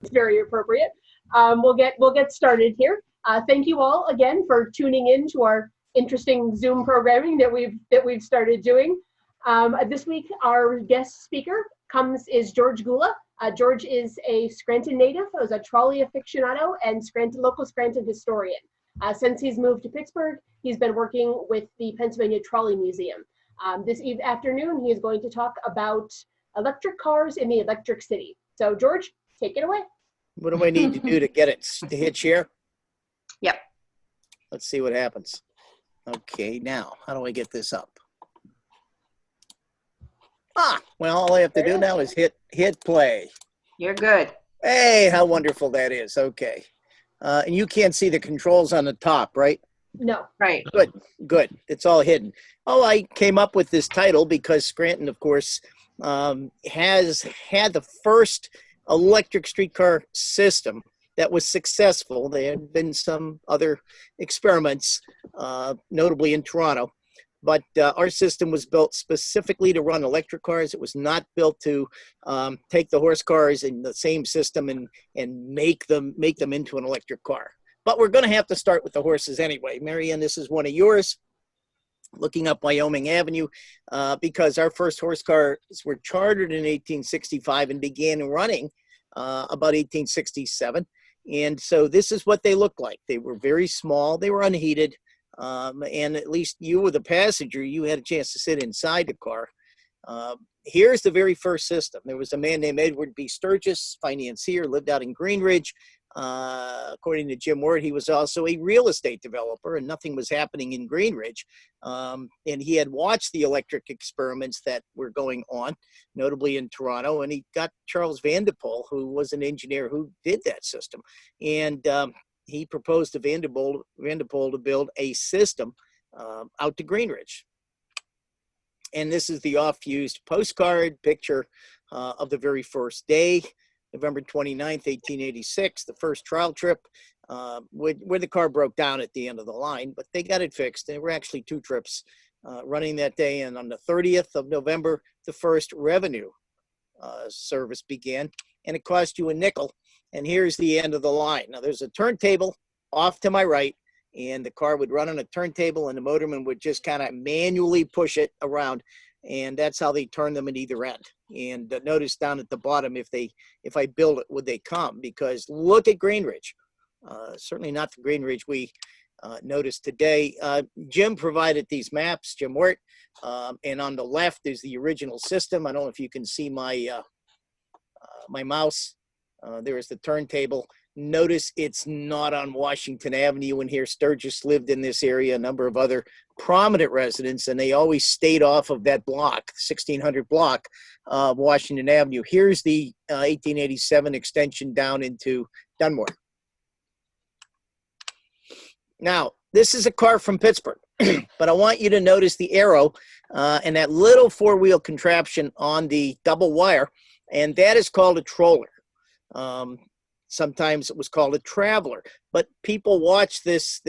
It's very appropriate. We'll get started here. Thank you all again for tuning in to our interesting Zoom programming that we've started doing. This week, our guest speaker is George Gula. George is a Scranton native, was a trolley aficionado, and local Scranton historian. Since he's moved to Pittsburgh, he's been working with the Pennsylvania Trolley Museum. This afternoon, he is going to talk about electric cars in the electric city. So, George, take it away. What do I need to do to get it to hit share? Yep. Let's see what happens. Okay, now, how do I get this up? Well, all I have to do now is hit play. You're good. Hey, how wonderful that is. Okay. And you can't see the controls on the top, right? No. Right. Good. It's all hidden. Oh, I came up with this title because Scranton, of course, has had the first electric streetcar system that was successful. There had been some other experiments, notably in Toronto, but our system was built specifically to run electric cars. It was not built to take the horse cars in the same system and make them into an electric car. But we're going to have to start with the horses anyway. Marianne, this is one of yours. Looking up Wyoming Avenue, because our first horse cars were chartered in 1865 and began running about 1867. And so this is what they looked like. They were very small. They were unheated. And at least you were the passenger. You had a chance to sit inside the car. Here's the very first system. There was a man named Edward B. Sturgis, financier, lived out in Greenridge. According to Jim Ward, he was also a real estate developer, and nothing was happening in Greenridge. And he had watched the electric experiments that were going on, notably in Toronto, and he got Charles Vanderpoel, who was an engineer who did that system. And he proposed to Vanderpoel to build a system out to Greenridge. And this is the oft-used postcard picture of the very first day. November 29th, 1886, the first trial trip where the car broke down at the end of the line, but they got it fixed. There were actually two trips running that day, and on the 30th of November, the first revenue service began, and it cost you a nickel, and here's the end of the line. Now, there's a turntable off to my right, and the car would run on a turntable, and the motorman would just kind of manually push it around, and that's how they turn them at either end. And notice down at the bottom, if I build it, would they come? Because look at Greenridge. Certainly not the Greenridge we noticed today. Jim provided these maps, Jim Wirt, and on the left is the original system. I don't know if you can see my my mouse. There is the turntable. Notice it's not on Washington Avenue, and here Sturgis lived in this area, a number of other prominent residents, and they always stayed off of that block, 1600 block of Washington Avenue. Here's the 1887 extension down into Dunmore. Now, this is a car from Pittsburgh, but I want you to notice the arrow and that little four-wheel contraption on the double wire, and that is called a troller. Sometimes it was called a traveler, but people watch this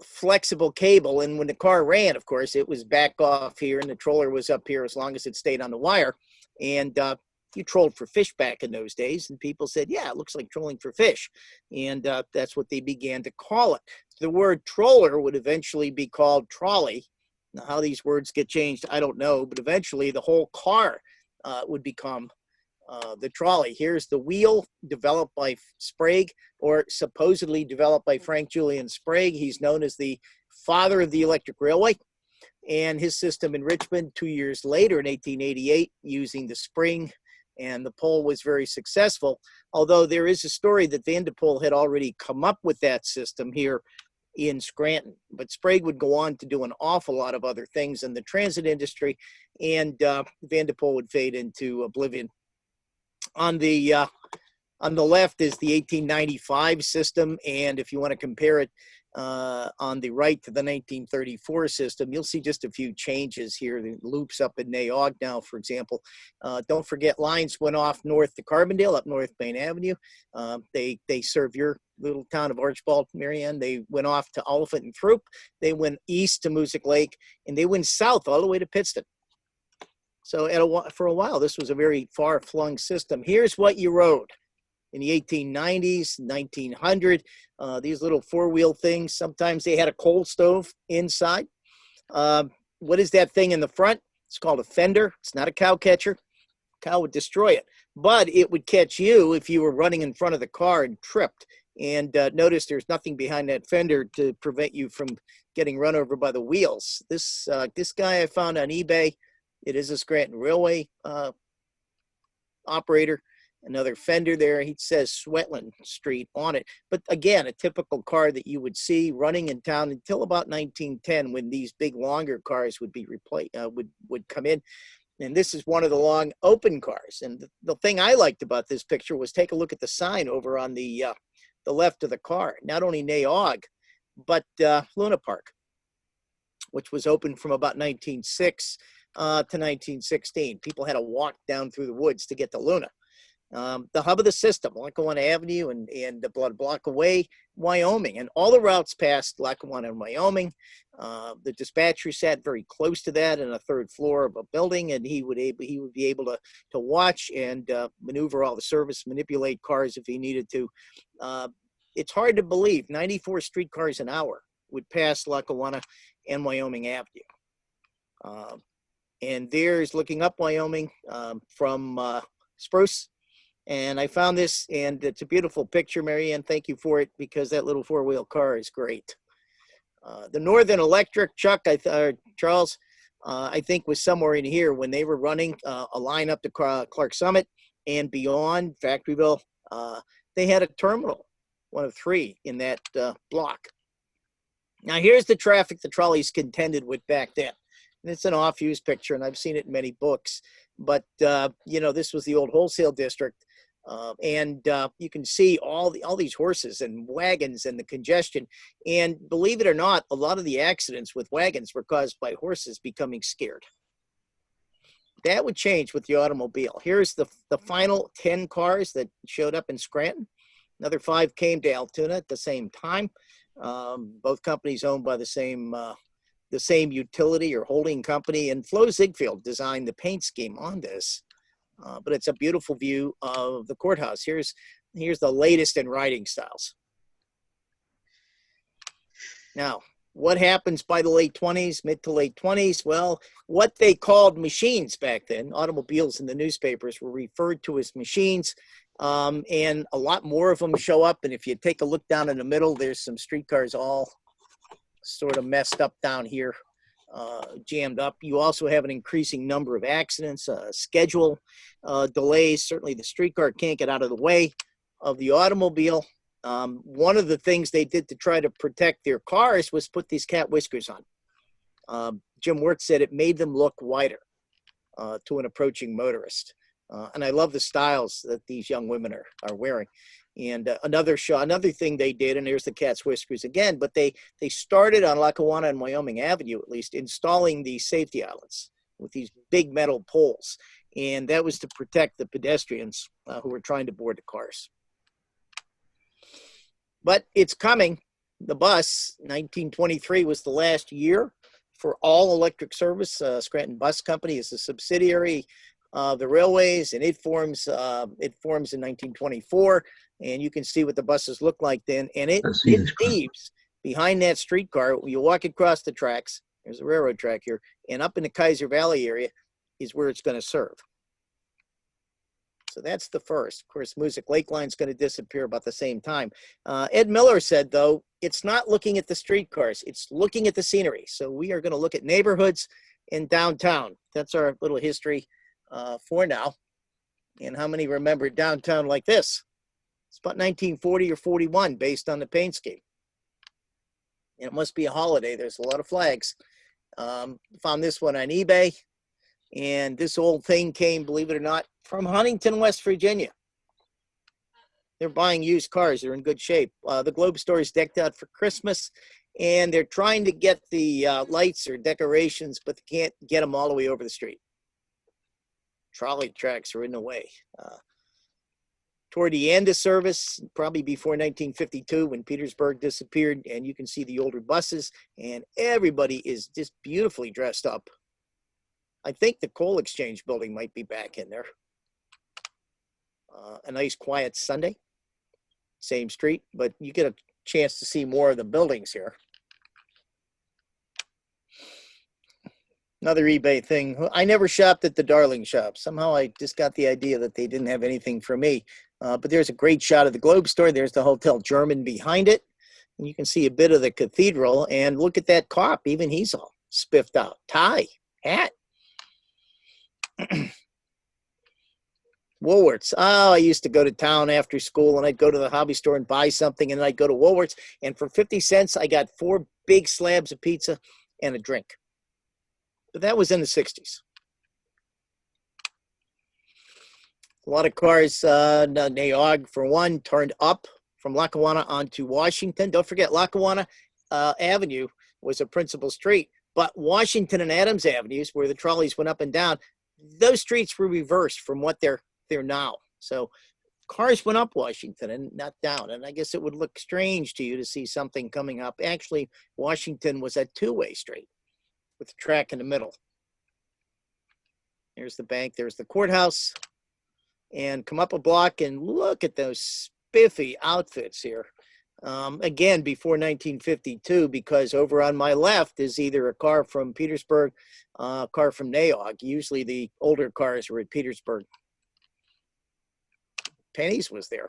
flexible cable, and when the car ran, of course, it was back off here, and the troller was up here as long as it stayed on the wire. And you trolled for fish back in those days, and people said, yeah, it looks like trolling for fish. And that's what they began to call it. The word troller would eventually be called trolley. Now, how these words get changed, I don't know, but eventually the whole car would become the trolley. Here's the wheel developed by Sprague, or supposedly developed by Frank Julian Sprague. He's known as the father of the electric railway. And his system in Richmond 2 years later in 1888 using the spring, and the pole was very successful. Although there is a story that Vanderpoel had already come up with that system here in Scranton. But Sprague would go on to do an awful lot of other things in the transit industry, and Vanderpoel would fade into oblivion. On the left is the 1895 system, and if you want to compare it on the right to the 1934 system, you'll see just a few changes here. The loops up in Naog now, for example. Don't forget, lines went off north to Carbondale, up North Main Avenue. They serve your little town of Archbald, Marianne. They went off to Oliphant and Throop. They went east to Music Lake, and they went south all the way to Pittston. So for a while, this was a very far-flung system. Here's what you rode in the 1890s, 1900. These little four-wheel things, sometimes they had a coal stove inside. What is that thing in the front? It's called a fender. It's not a cow catcher. Cow would destroy it, but it would catch you if you were running in front of the car and tripped. And notice there's nothing behind that fender to prevent you from getting run over by the wheels. This guy I found on eBay. It is a Scranton Railway operator. Another fender there. He says Swetland Street on it. But again, a typical car that you would see running in town until about 1910, when these big longer cars would be replaced, would come in. And this is one of the long open cars. And the thing I liked about this picture was take a look at the sign over on the left of the car. Not only Naog, but Luna Park, which was open from about 1906 to 1916. People had to walk down through the woods to get to Luna. The hub of the system, Lackawanna Avenue and a block away, Wyoming. And all the routes passed Lackawanna and Wyoming. The dispatcher sat very close to that in a third floor of a building, and he would be able to watch and maneuver all the service, manipulate cars if he needed to. It's hard to believe 94 streetcars an hour would pass Lackawanna and Wyoming Avenue. And there's looking up Wyoming from Spruce. And I found this, and it's a beautiful picture, Marianne. Thank you for it, because that little four-wheel car is great. The Northern Electric, Charles, I think was somewhere in here when they were running a line up to Clark Summit and beyond Factoryville. They had a terminal, one of three in that block. Now, here's the traffic the trolleys contended with back then. And it's an off-use picture, and I've seen it in many books. But, this was the old wholesale district. You can see all these horses and wagons and the congestion. And believe it or not, a lot of the accidents with wagons were caused by horses becoming scared. That would change with the automobile. Here's the final 10 cars that showed up in Scranton. Another 5 came to Altoona at the same time. Both companies owned by the same utility or holding company. And Flo Ziegfeld designed the paint scheme on this. But it's a beautiful view of the courthouse. Here's the latest in riding styles. Now, what happens by the late 20s, mid to late 20s? Well, what they called machines back then, automobiles in the newspapers were referred to as machines, and a lot more of them show up. And if you take a look down in the middle, there's some streetcars all sort of messed up down here. Jammed up. You also have an increasing number of accidents, schedule delays. Certainly the streetcar can't get out of the way of the automobile. One of the things they did to try to protect their cars was put these cat whiskers on. Jim Wirtz said it made them look wider to an approaching motorist. And I love the styles that these young women are wearing. And another thing they did, and there's the cat's whiskers again, but they started on Lackawanna and Wyoming Avenue, at least, installing these safety islands with these big metal poles. And that was to protect the pedestrians who were trying to board the cars. But it's coming. The bus, 1923 was the last year for all electric service. Scranton Bus Company is a subsidiary of the railways, and it forms in 1924. And you can see what the buses look like then. And it leaves behind that streetcar. You walk across the tracks. There's a railroad track here. And up in the Kaiser Valley area is where it's going to serve. So that's the first. Of course, Music Lake Line's going to disappear about the same time. Ed Miller said, though, it's not looking at the streetcars. It's looking at the scenery. So we are going to look at neighborhoods in downtown. That's our little history for now. And how many remember downtown like this? It's about 1940 or 41 based on the paint scheme. And it must be a holiday. There's a lot of flags. Found this one on eBay. And this old thing came, believe it or not, from Huntington, West Virginia. They're buying used cars. They're in good shape. The Globe store is decked out for Christmas. And they're trying to get the lights or decorations, but they can't get them all the way over the street. Trolley tracks are in the way. Toward the end of service, probably before 1952, when Petersburg disappeared, and you can see the older buses, and everybody is just beautifully dressed up. I think the coal exchange building might be back in there. A nice quiet Sunday, same street, but you get a chance to see more of the buildings here. Another eBay thing. I never shopped at the Darling shop. Somehow I just got the idea that they didn't have anything for me. But there's a great shot of the Globe store. There's the Hotel German behind it. And you can see a bit of the cathedral. And look at that cop. Even he's all spiffed out. Tie, hat. Woolworths. Oh, I used to go to town after school and I'd go to the hobby store and buy something. And then I'd go to Woolworths. And for 50 cents, I got 4 big slabs of pizza and a drink. But that was in the 60s. A lot of cars, Naog for one, turned up from Lackawanna onto Washington. Don't forget, Lackawanna Avenue was a principal street, but Washington and Adams Avenues, where the trolleys went up and down, those streets were reversed from what they're now. So cars went up Washington and not down. And I guess it would look strange to you to see something coming up. Actually, Washington was a two-way street with the track in the middle. There's the bank, there's the courthouse, and come up a block and look at those spiffy outfits here. Again, before 1952, because over on my left is either a car from Petersburg, a car from Naog. Usually the older cars were at Petersburg. Penny's was there.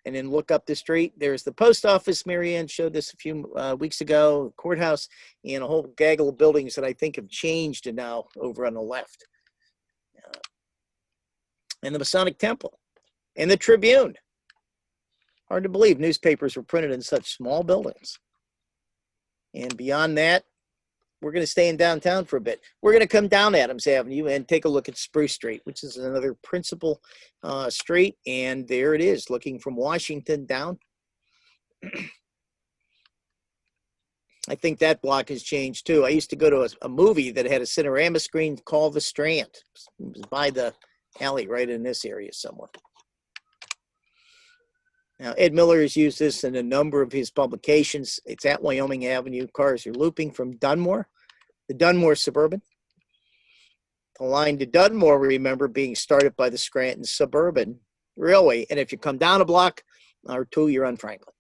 And then look up the street. There's the post office. Mary Ann showed this a few weeks ago, courthouse, and a whole gaggle of buildings that I think have changed now over on the left. And the Masonic Temple and the Tribune. Hard to believe newspapers were printed in such small buildings. And beyond that, we're going to stay in downtown for a bit. We're going to come down Adams Avenue and take a look at Spruce Street, which is another principal street. And there it is, looking from Washington down. I think that block has changed too. I used to go to a movie that had a Cinerama screen called The Strand. It was by the alley right in this area somewhere. Now, Ed Miller has used this in a number of his publications. It's at Wyoming Avenue. Cars are looping from Dunmore, the Dunmore Suburban. The line to Dunmore, remember, being started by the Scranton Suburban Railway. And if you come down a block or two, you're on Franklin.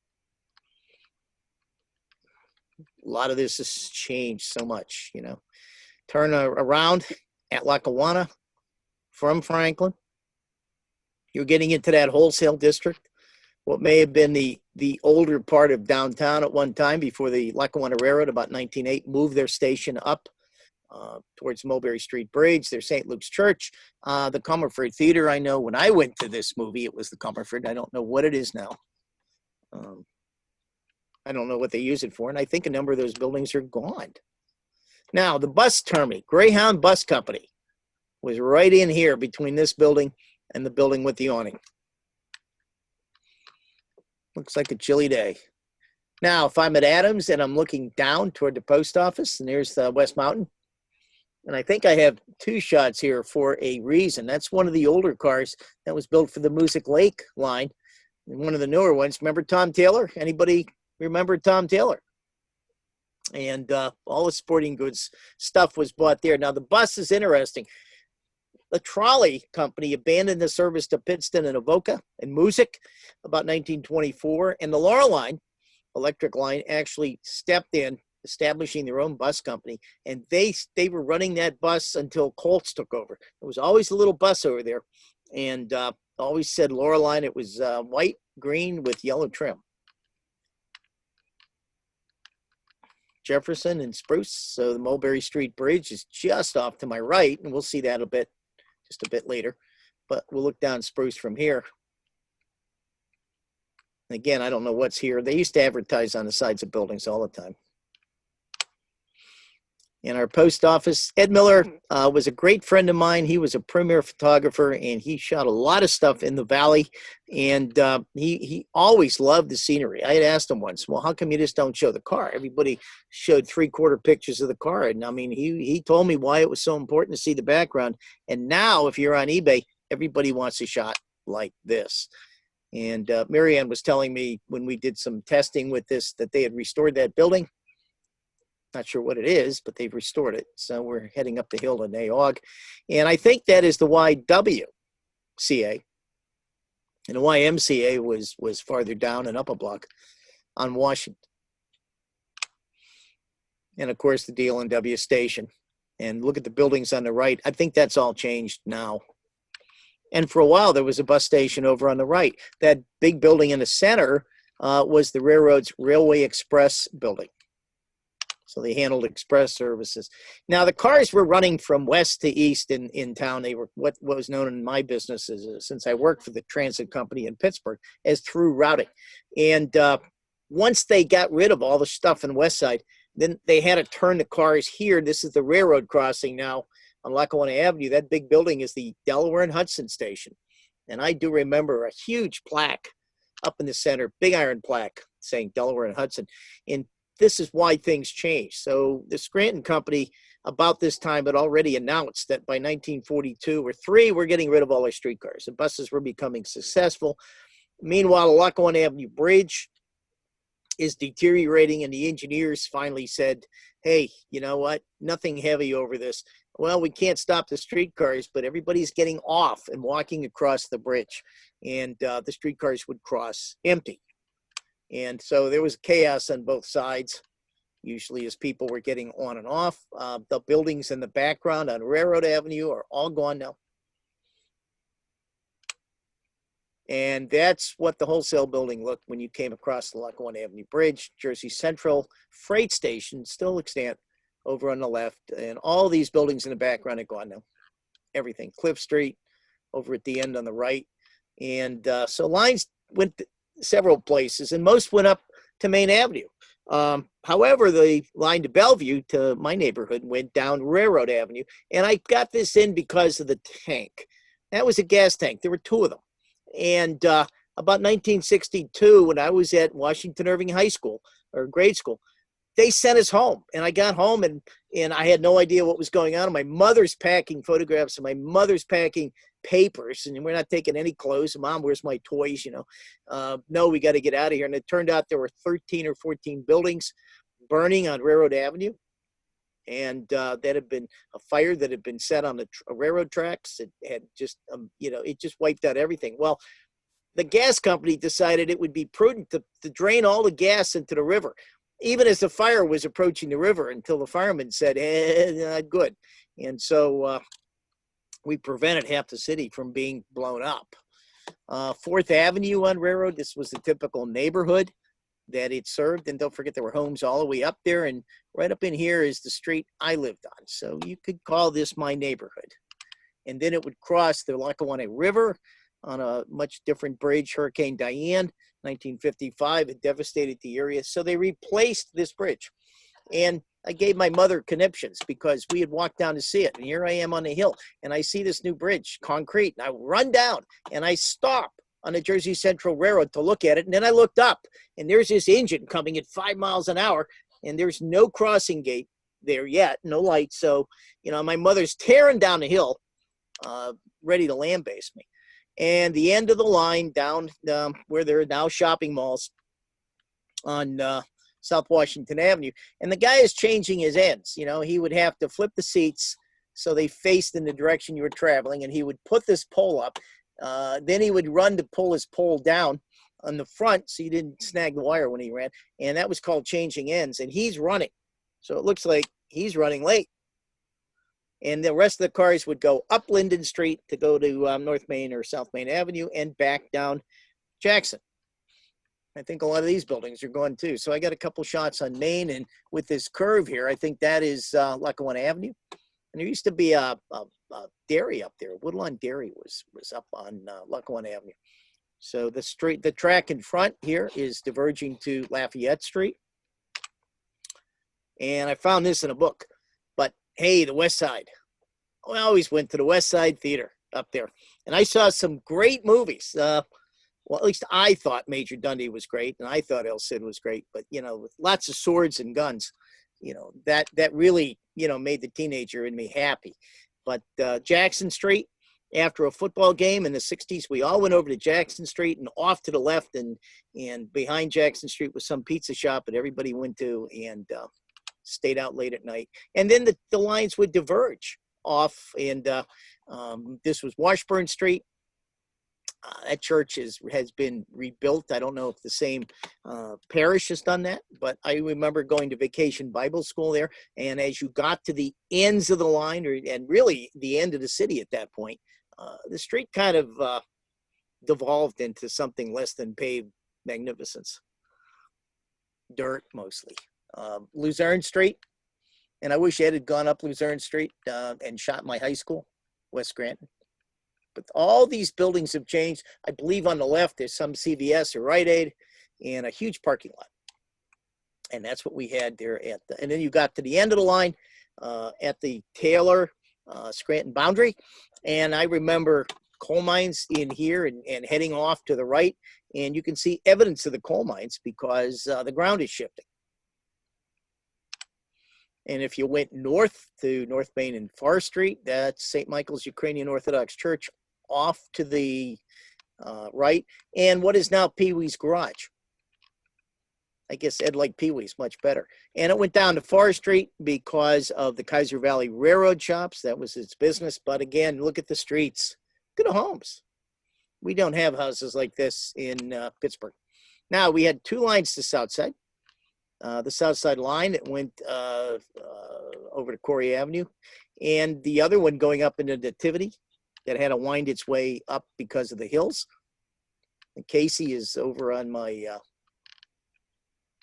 A lot of this has changed so much, you know. Turn around at Lackawanna from Franklin. You're getting into that wholesale district. What may have been the older part of downtown at one time before the Lackawanna Railroad, about 1908, moved their station up towards Mulberry Street Bridge. There's St. Luke's Church. The Comerford Theater, I know when I went to this movie, it was the Comerford. I don't know what it is now. I don't know what they use it for, and I think a number of those buildings are gone. Now, the bus terminal, Greyhound Bus Company, was right in here between this building and the building with the awning. Looks like a chilly day. Now, if I'm at Adams and I'm looking down toward the post office, and there's the West Mountain, and I think I have 2 shots here for a reason. That's one of the older cars that was built for the Music Lake line. And one of the newer ones, remember Tom Taylor? Anybody remember Tom Taylor? And all the sporting goods stuff was bought there. Now, the bus is interesting. The trolley company abandoned the service to Pittston and Avoca and Music about 1924. And the Laurel line, electric line, actually stepped in, establishing their own bus company. And they were running that bus until Colts took over. There was always a little bus over there. And always said Laurel line. It was white, green with yellow trim. Jefferson and Spruce. So the Mulberry Street Bridge is just off to my right. And we'll see that just a bit later, but we'll look down Spruce from here. Again, I don't know what's here. They used to advertise on the sides of buildings all the time. In our post office, Ed Miller was a great friend of mine. He was a premier photographer, and he shot a lot of stuff in the valley, and he always loved the scenery. I had asked him once, well, how come you just don't show the car? Everybody showed 3/4 pictures of the car, and I mean, he told me why it was so important to see the background. And now, if you're on eBay, everybody wants a shot like this. And Mary Ann was telling me when we did some testing with this that they had restored that building. Not sure what it is, but they've restored it. So we're heading up the hill to Naog. And I think that is the YWCA. And the YMCA was farther down and up a block on Washington. And of course, the DL&W station. And look at the buildings on the right. I think that's all changed now. And for a while, there was a bus station over on the right. That big building in the center was the railroad's Railway Express building. So they handled express services. Now, the cars were running from west to east in town. They were what was known in my business as, since I worked for the transit company in Pittsburgh, as through routing. And once they got rid of all the stuff in West Side, then they had to turn the cars here. This is the railroad crossing now on Lackawanna Avenue. That big building is the Delaware and Hudson station. And I do remember a huge plaque up in the center, big iron plaque saying Delaware and Hudson. And this is why things changed. So the Scranton company about this time had already announced that by 1942 or 3, we're getting rid of all our streetcars. The buses were becoming successful. Meanwhile, the Lackawanna Avenue Bridge is deteriorating, and the engineers finally said, hey, you know what? Nothing heavy over this. Well, we can't stop the streetcars, but everybody's getting off and walking across the bridge, and the streetcars would cross empty. And so there was chaos on both sides, usually as people were getting on and off. The buildings in the background on Railroad Avenue are all gone now. And that's what the wholesale building looked when you came across the Lackawanna Avenue Bridge. Jersey Central Freight Station still extant over on the left. And all these buildings in the background are gone now. Everything. Cliff Street over at the end on the right. And so lines went several places, and most went up to Main Avenue. However, the line to Bellevue, to my neighborhood, went down Railroad Avenue. And I got this in because of the tank. That was a gas tank. There were 2 of them. And about 1962, when I was at Washington Irving High School, or grade school, they sent us home. And I got home, and I had no idea what was going on. My mother's packing photographs, and my mother's packing papers, and we're not taking any clothes. Mom, where's my toys, you know? No, we got to get out of here. And it turned out there were 13 or 14 buildings burning on Railroad Avenue. And that had been a fire that had been set on the railroad tracks. It had just, you know, it just wiped out everything. Well, the gas company decided it would be prudent to drain all the gas into the river, even as the fire was approaching the river, until the firemen said, not good. And so we prevented half the city from being blown up. 4th Avenue on Railroad, this was the typical neighborhood that it served. And don't forget, there were homes all the way up there. And right up in here is the street I lived on. So you could call this my neighborhood. And then it would cross the Lackawanna River on a much different bridge. Hurricane Diane, 1955, it devastated the area. So they replaced this bridge. And I gave my mother conniptions because we had walked down to see it. And here I am on the hill, and I see this new bridge, concrete. And I run down, and I stop on the Jersey Central Railroad to look at it. And then I looked up, and there's this engine coming at 5 miles an hour, and there's no crossing gate there yet, no light. So, you know, my mother's tearing down the hill, ready to lambaste me. And the end of the line down where there are now shopping malls on South Washington Avenue. And the guy is changing his ends. You know, he would have to flip the seats so they faced in the direction you were traveling, and he would put this pole up. Then he would run to pull his pole down on the front so he didn't snag the wire when he ran. And that was called changing ends. And he's running. So it looks like he's running late. And the rest of the cars would go up Linden Street to go to North Main or South Main Avenue and back down Jackson. I think a lot of these buildings are gone too. So I got a couple shots on Main, and with this curve here, I think that is Lackawanna Avenue. And there used to be a dairy up there. Woodlawn Dairy was up on Lackawanna Avenue. So the track in front here is diverging to Lafayette Street. And I found this in a book. But hey, the West Side. I always went to the West Side Theater up there. And I saw some great movies. Well, at least I thought Major Dundee was great, and I thought El Cid was great. But, you know, with lots of swords and guns, you know, that really, you know, made the teenager in me happy. But Jackson Street, after a football game in the 60s, we all went over to Jackson Street, and off to the left and behind Jackson Street was some pizza shop that everybody went to. And stayed out late at night. And then the lines would diverge off, and this was Washburn Street. That church has been rebuilt. I don't know if the same parish has done that, but I remember going to Vacation Bible School there. And as you got to the ends of the line, and really the end of the city at that point, the street kind of devolved into something less than paved magnificence. Dirt mostly. Luzerne Street, and I wish Ed had gone up Luzerne Street and shot my high school, West Scranton. But all these buildings have changed. I believe on the left there's some CVS or Rite Aid and a huge parking lot. And that's what we had there and then you got to the end of the line at the Taylor Scranton boundary. And I remember coal mines in here and heading off to the right. And you can see evidence of the coal mines because the ground is shifting. And if you went north to North Main and Far Street, that's St. Michael's Ukrainian Orthodox Church off to the right, and what is now Pee Wee's Garage. I guess Ed liked Pee Wee's much better. And it went down to Far Street because of the Kaiser Valley Railroad shops. That was its business. But again, look at the streets. Look at the homes. We don't have houses like this in Pittsburgh. Now, we had two lines to South Side. The South Side line, it went over to Corey Avenue. And the other one going up into Nativity that had to wind its way up because of the hills. And Casey is over on my,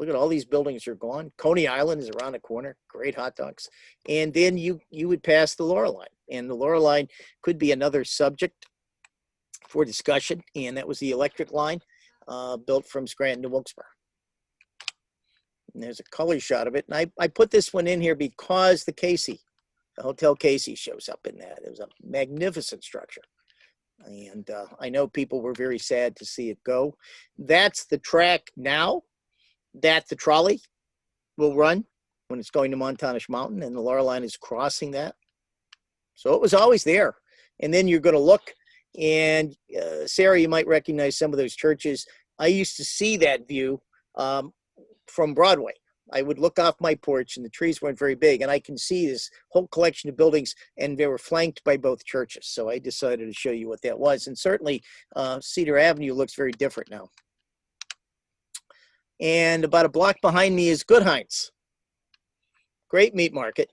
look at all these buildings are gone. Coney Island is around the corner, great hot dogs. And then you would pass the Laura line. And the Laura line could be another subject for discussion. And that was the electric line built from Scranton to Wilkes-Barre. And there's a color shot of it. And I put this one in here because the Hotel Casey shows up in that. It was a magnificent structure. And I know people were very sad to see it go. That's the track now that the trolley will run when it's going to Montanish Mountain, and the Laura line is crossing that. So it was always there. And then you're going to look, and Sarah, you might recognize some of those churches. I used to see that view from Broadway. I would look off my porch, and the trees weren't very big, and I can see this whole collection of buildings, and they were flanked by both churches. So I decided to show you what that was. And certainly Cedar Avenue looks very different now. And about a block behind me is Goodheinz. Great meat market.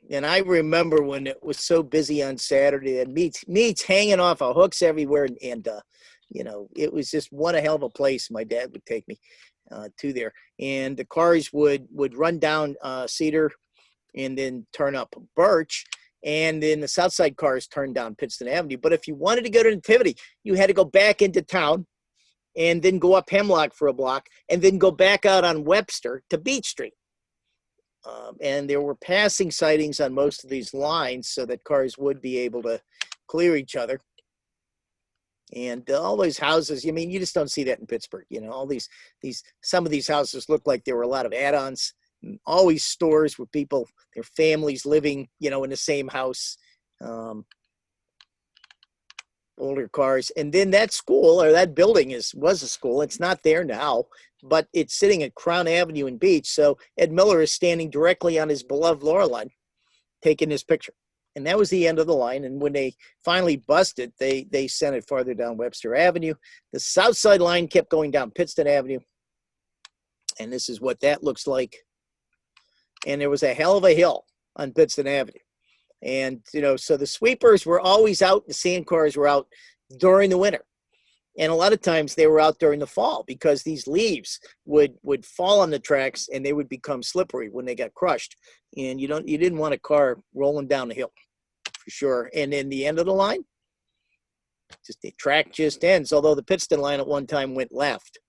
And I remember when it was so busy on Saturday, and meats hanging off of hooks everywhere. And you know, it was just one a hell of a place. My dad would take me to there, and the cars would run down Cedar and then turn up Birch, and then the South Side cars turned down Pittston Avenue. But if you wanted to go to Nativity, you had to go back into town and then go up Hemlock for a block and then go back out on Webster to Beach Street. And there were passing sightings on most of these lines so that cars would be able to clear each other. And all those houses, I mean, you just don't see that in Pittsburgh. You know, all some of these houses look like there were a lot of add-ons. Always stores where people, their families living, you know, in the same house. Older cars. And then that school, or that building was a school. It's not there now, but it's sitting at Crown Avenue and Beach. So Ed Miller is standing directly on his beloved Laura line, taking this picture. And that was the end of the line. And when they finally busted, they sent it farther down Webster Avenue. The South Side line kept going down Pittston Avenue. And this is what that looks like. And there was a hell of a hill on Pittston Avenue. And, you know, so the sweepers were always out. The sand cars were out during the winter. And a lot of times they were out during the fall because these leaves would fall on the tracks and they would become slippery when they got crushed. And you didn't want a car rolling down the hill. For sure. And in the end of the line, just the track just ends, although the Pittston line at one time went left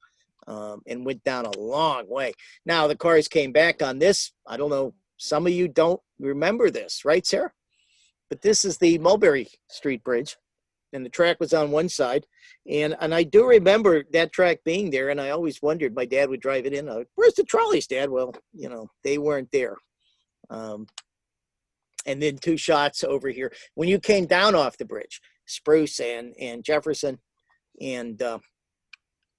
and went down a long way. Now the cars came back on this. I don't know, some of you don't remember this, right, Sarah? But this is the Mulberry Street Bridge, and the track was on one side. And I do remember that track being there, and I always wondered, my dad would drive it in. Where's the trolleys, Dad? Well, you know, they weren't there. And then two shots over here. When you came down off the bridge, Spruce and Jefferson and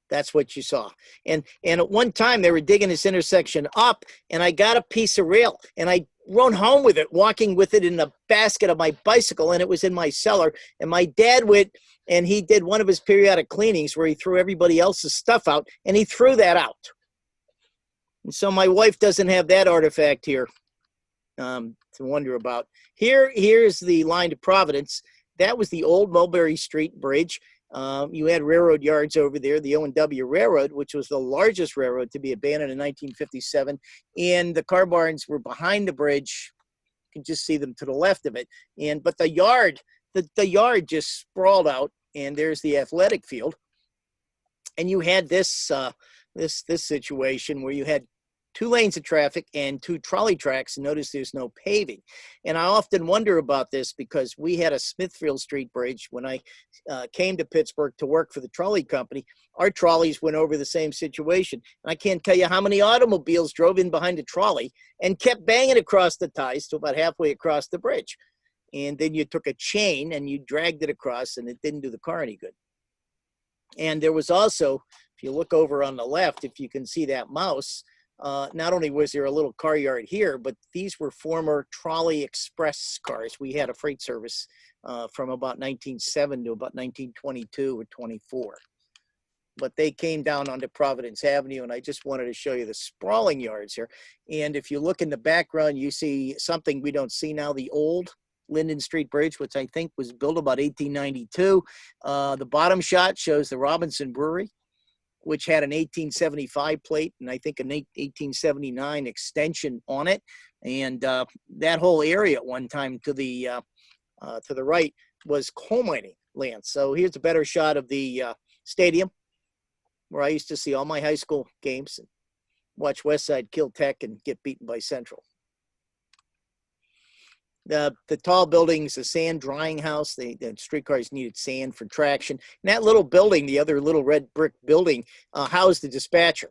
That's what you saw. And at one time they were digging this intersection up, and I got a piece of rail and I rode home with it, walking with it in the basket of my bicycle, and it was in my cellar. And my dad went and he did one of his periodic cleanings where he threw everybody else's stuff out, and he threw that out. And so my wife doesn't have that artifact here to wonder about. Here's the line to Providence. That was the old Mulberry Street Bridge. You had railroad yards over there, the O&W Railroad, which was the largest railroad to be abandoned in 1957. And the car barns were behind the bridge. You can just see them to the left of it. But the yard, the yard just sprawled out, and there's the athletic field. And you had this situation where you had 2 lanes of traffic and 2 trolley tracks. And notice there's no paving. And I often wonder about this because we had a Smithfield Street Bridge when I came to Pittsburgh to work for the trolley company. Our trolleys went over the same situation. And I can't tell you how many automobiles drove in behind a trolley and kept banging across the ties to about halfway across the bridge. And then you took a chain and you dragged it across, and it didn't do the car any good. And there was also, if you look over on the left, if you can see that mouse, not only was there a little car yard here, but these were former trolley express cars. We had a freight service from about 1907 to about 1922 or 24. But they came down onto Providence Avenue, and I just wanted to show you the sprawling yards here. And if you look in the background, you see something we don't see now, the old Linden Street Bridge, which I think was built about 1892. The bottom shot shows the Robinson Brewery, which had an 1875 plate and I think an 1879 extension on it. And that whole area at one time to the right was coal mining land. So here's a better shot of the stadium where I used to see all my high school games and watch Westside kill Tech and get beaten by Central. The tall buildings, the sand drying house, the streetcars needed sand for traction. And that little building, the other little red brick building, housed the dispatcher.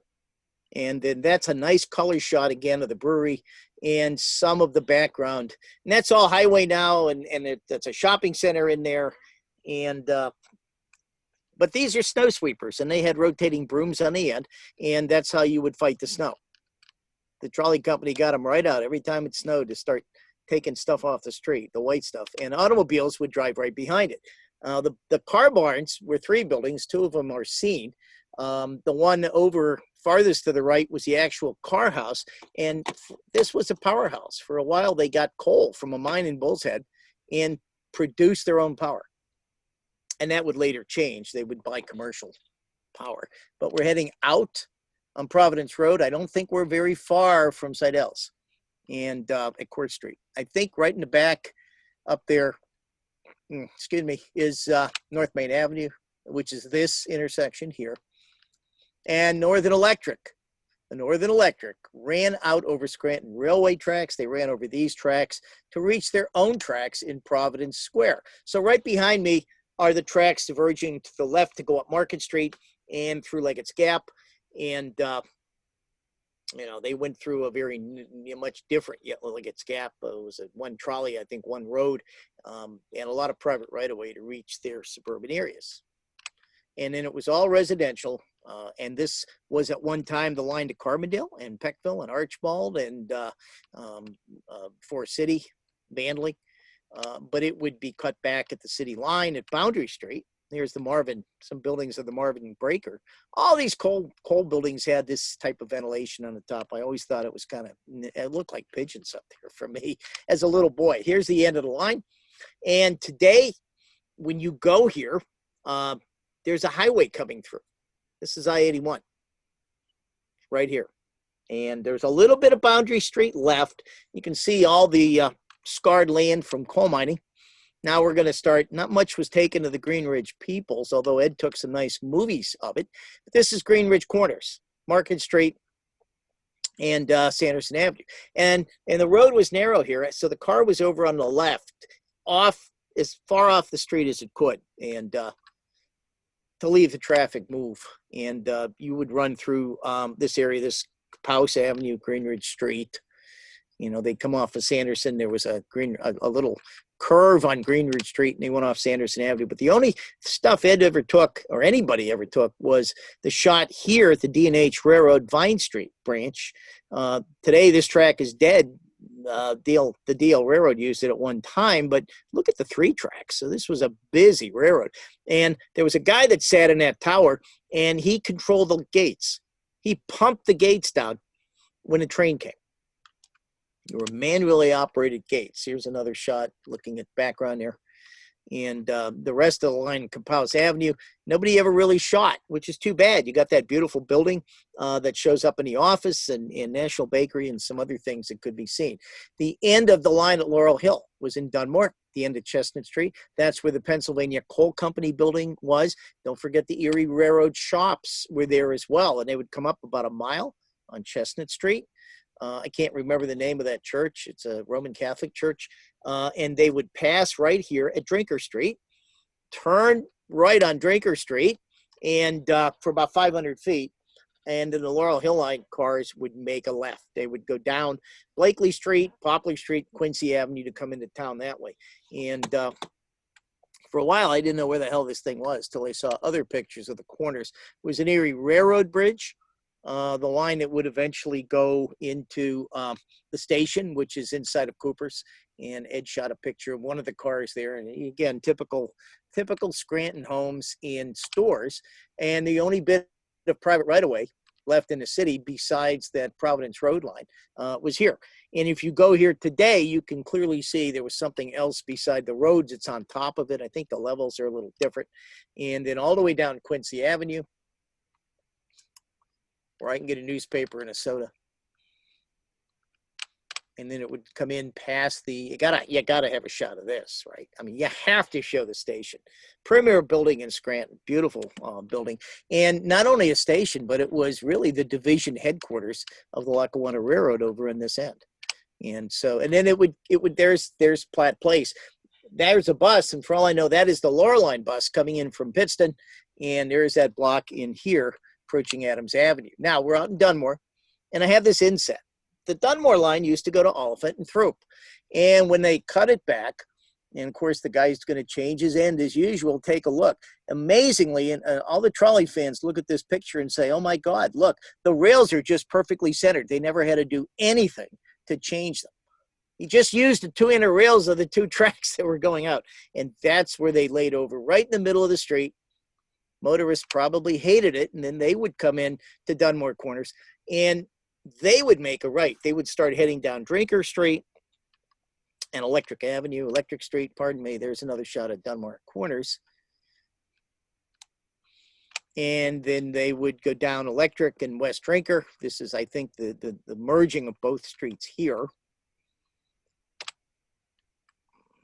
And then that's a nice color shot again of the brewery and some of the background. And that's all highway now, and that's a shopping center in there. And but these are snow sweepers, and they had rotating brooms on the end, and that's how you would fight the snow. The trolley company got them right out every time it snowed to start taking stuff off the street, the white stuff, and automobiles would drive right behind it. The car barns were 3 buildings. 2 of them are seen. The one over farthest to the right was the actual car house, and this was a powerhouse. For a while, they got coal from a mine in Bull's Head and produced their own power. And that would later change. They would buy commercial power. But we're heading out on Providence Road. I don't think we're very far from Seidel's and at Court Street. I think right in the back up there, excuse me, is North Main Avenue, which is this intersection here. And Northern Electric. The Northern Electric ran out over Scranton railway tracks. They ran over these tracks to reach their own tracks in Providence Square. So right behind me are the tracks diverging to the left to go up Market Street and through Leggett's Gap. And you know, they went through a very much different, Leggett's Gap. It was one trolley, I think, one road, and a lot of private right-of-way to reach their suburban areas. And then it was all residential. And this was at one time the line to Carbondale and Peckville and Archbald and Forest City, Bandley. But it would be cut back at the city line at Boundary Street. Here's the Marvin, some buildings of the Marvin Breaker. All these coal buildings had this type of ventilation on the top. I always thought it was it looked like pigeons up there for me as a little boy. Here's the end of the line. And today, when you go here, there's a highway coming through. This is I-81 right here. And there's a little bit of Boundary Street left. You can see all the scarred land from coal mining. Now we're going to start, not much was taken of the Green Ridge Peoples, although Ed took some nice movies of it. But this is Green Ridge Corners, Market Street and Sanderson Avenue. And the road was narrow here, so the car was over on the left, off as far off the street as it could, and to leave the traffic move. And you would run through this area, this Powis Avenue, Green Ridge Street. You know, they come off of Sanderson. There was a little curve on Greenridge Street, and they went off Sanderson Avenue. But the only stuff Ed ever took, or anybody ever took, was the shot here at the D&H Railroad Vine Street branch. Today, this track is dead. The DL Railroad used it at one time, but look at the 3 tracks. So this was a busy railroad. And there was a guy that sat in that tower, and he controlled the gates. He pumped the gates down when a train came. There were manually operated gates. Here's another shot looking at background there. And the rest of the line, Campos Avenue, nobody ever really shot, which is too bad. You got that beautiful building that shows up in the office and National Bakery and some other things that could be seen. The end of the line at Laurel Hill was in Dunmore, the end of Chestnut Street. That's where the Pennsylvania Coal Company building was. Don't forget the Erie Railroad shops were there as well, and they would come up about a mile on Chestnut Street. I can't remember the name of that church. It's a Roman Catholic church. And they would pass right here at Drinker Street, turn right on Drinker Street, and for about 500 feet. And then the Laurel Hill Line cars would make a left. They would go down Blakely Street, Poplar Street, Quincy Avenue to come into town that way. And for a while, I didn't know where the hell this thing was till I saw other pictures of the corners. It was an Erie Railroad bridge. The line that would eventually go into the station, which is inside of Cooper's, and Ed shot a picture of one of the cars there. And again, typical Scranton homes and stores. And the only bit of private right-of-way left in the city besides that Providence Road line was here. And if you go here today, you can clearly see there was something else beside the roads. It's on top of it. I think the levels are a little different. And then all the way down Quincy Avenue, where I can get a newspaper and a soda. And then it would come in past the, you gotta have a shot of this, right? I mean, you have to show the station. Premier building in Scranton, beautiful building. And not only a station, but it was really the division headquarters of the Lackawanna Railroad over in this end. And so, and then there's Platt Place. There's a bus, and for all I know, that is the Laurel Line bus coming in from Pittston. And there's that block in here approaching Adams Avenue. Now we're out in Dunmore, and I have this inset. The Dunmore line used to go to Oliphant and Throop. And when they cut it back, and of course the guy's going to change his end as usual, take a look. Amazingly, and all the trolley fans look at this picture and say, oh my God, look, the rails are just perfectly centered. They never had to do anything to change them. He just used the 2 inner rails of the 2 tracks that were going out. And that's where they laid over, right in the middle of the street. Motorists probably hated it, and then they would come in to Dunmore Corners, and they would make a right. They would start heading down Drinker Street and Electric Street, pardon me. There's another shot at Dunmore Corners. And then they would go down Electric and West Drinker. This is, I think, the merging of both streets here.